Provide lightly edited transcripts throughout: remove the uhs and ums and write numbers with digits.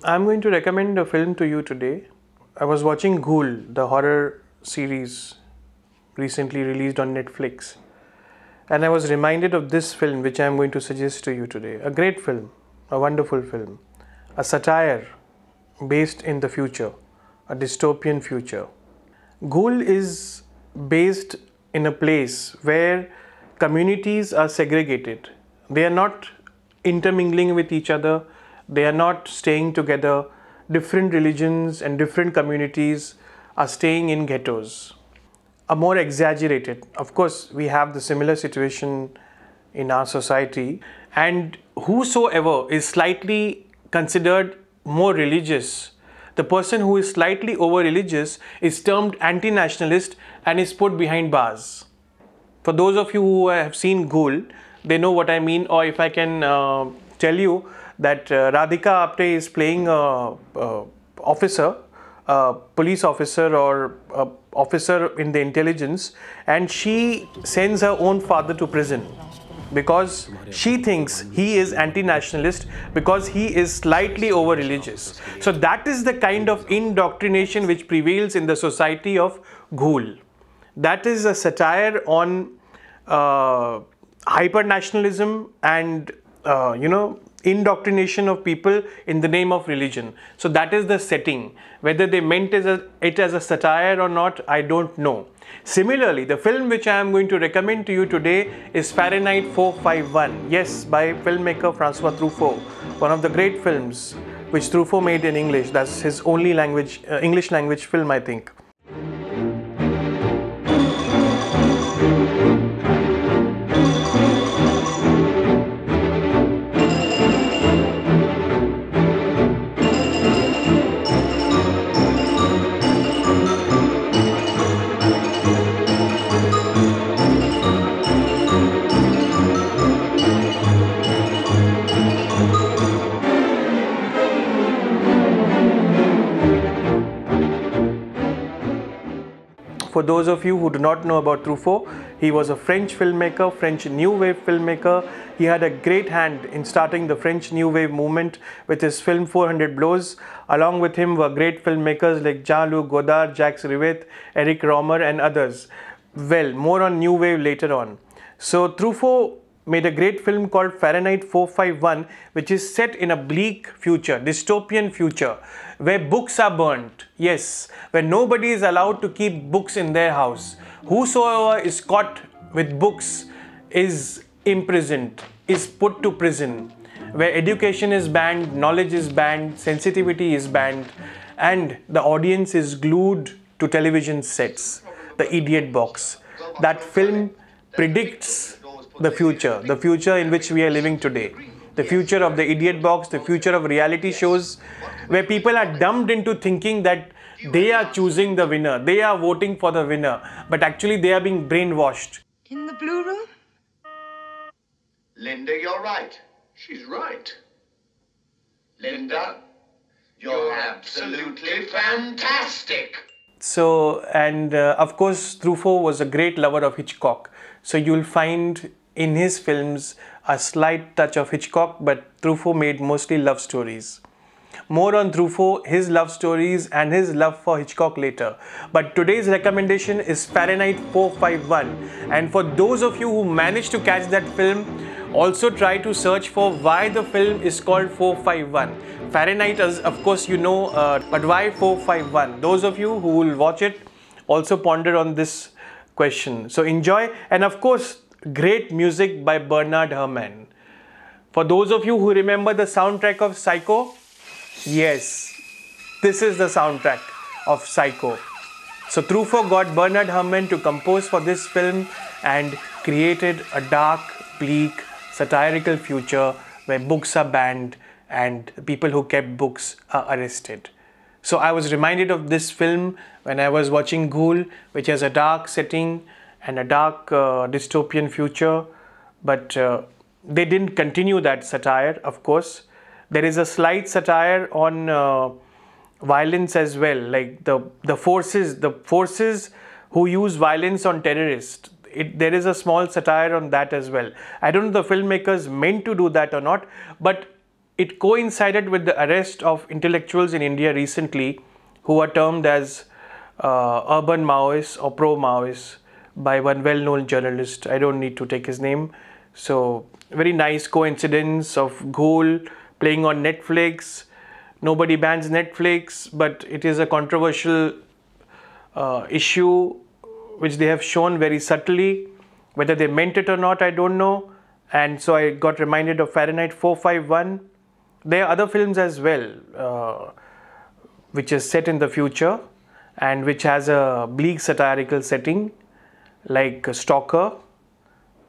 I'm going to recommend a film to you today. I was watching Ghoul, the horror series recently released on Netflix, and I was reminded of this film which I'm going to suggest to you today. A great film, a wonderful film, a satire based in the future, a dystopian future. Ghoul is based in a place where communities are segregated. They are not intermingling with each other, they are not staying together. Different religions and different communities are staying in ghettos. A more exaggerated, of course, we have the similar situation in our society, and whosoever is slightly considered more religious, the person who is slightly over religious is termed anti-nationalist and is put behind bars. For those of you who have seen Ghoul, they know what I mean. Or if I can tell you that Radhika Apte is playing a officer, a police officer or a officer in the intelligence, and she sends her own father to prison because she thinks he is anti-nationalist because he is slightly over religious. So that is the kind of indoctrination which prevails in the society of Ghoul. That is a satire on hyper-nationalism and indoctrination of people in the name of religion. So that is the setting. Whether they meant it as a satire or not, I don't know. Similarly, the film which I am going to recommend to you today is Fahrenheit 451. Yes, by filmmaker François Truffaut. One of the great films which Truffaut made in English. That's his only language, English language film, I think. For those of you who do not know about Truffaut, he was a French filmmaker, French New Wave filmmaker. He had a great hand in starting the French New Wave movement with his film 400 Blows. Along with him were great filmmakers like Jean-Luc Godard, Jacques Rivette, Eric Rohmer and others. Well, more on New Wave later on. So Truffaut made a great film called Fahrenheit 451, which is set in a bleak future, dystopian future, where books are burnt. Yes, where nobody is allowed to keep books in their house. Whosoever is caught with books is imprisoned, is put to prison, where education is banned, knowledge is banned, sensitivity is banned, and the audience is glued to television sets, the idiot box. That film predicts the future in which we are living today, the future of the idiot box, the future of reality shows, where people are dumbed into thinking that they are choosing the winner, they are voting for the winner, but actually they are being brainwashed. In the blue room? Linda, you're right. She's right. Linda, you're absolutely fantastic. So, and of course, Truffaut was a great lover of Hitchcock. So you'll find in his films a slight touch of Hitchcock, but Truffaut made mostly love stories. More on Truffaut, his love stories and his love for Hitchcock later. But today's recommendation is Fahrenheit 451. And for those of you who managed to catch that film, also try to search for why the film is called 451. Fahrenheit, as of course you know, but why 451? Those of you who will watch it also ponder on this question. So enjoy, and of course, great music by Bernard Herrmann. For those of you who remember the soundtrack of Psycho, yes, this is the soundtrack of Psycho. So Truffaut got Bernard Herrmann to compose for this film and created a dark, bleak, satirical future where books are banned and people who kept books are arrested. So I was reminded of this film when I was watching Ghoul, which has a dark setting and a dark dystopian future, but they didn't continue that satire, of course. There is a slight satire on violence as well, like the forces who use violence on terrorists. There is a small satire on that as well. I don't know if the filmmakers meant to do that or not, but it coincided with the arrest of intellectuals in India recently who are termed as urban Maoists or pro-Maoists by one well-known journalist. I don't need to take his name. So, very nice coincidence of Ghoul playing on Netflix. Nobody bans Netflix, but it is a controversial issue which they have shown very subtly. Whether they meant it or not, I don't know. And so I got reminded of Fahrenheit 451. There are other films as well, which is set in the future and which has a bleak satirical setting, like Stalker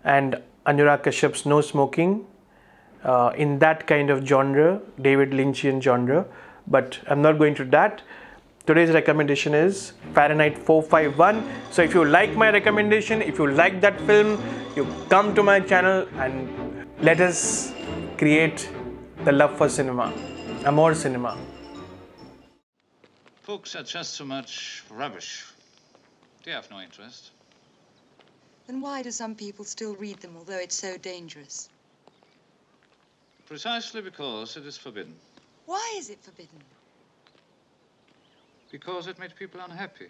and Anurag Kashyap's No Smoking, in that kind of genre, David Lynchian genre. But I'm not going to that. Today's recommendation is Fahrenheit 451. So if you like my recommendation, if you like that film, you come to my channel and let us create the love for cinema, amor cinema. Books are just so much rubbish. They have no interest. Then why do some people still read them, although it's so dangerous? Precisely because it is forbidden. Why is it forbidden? Because it made people unhappy.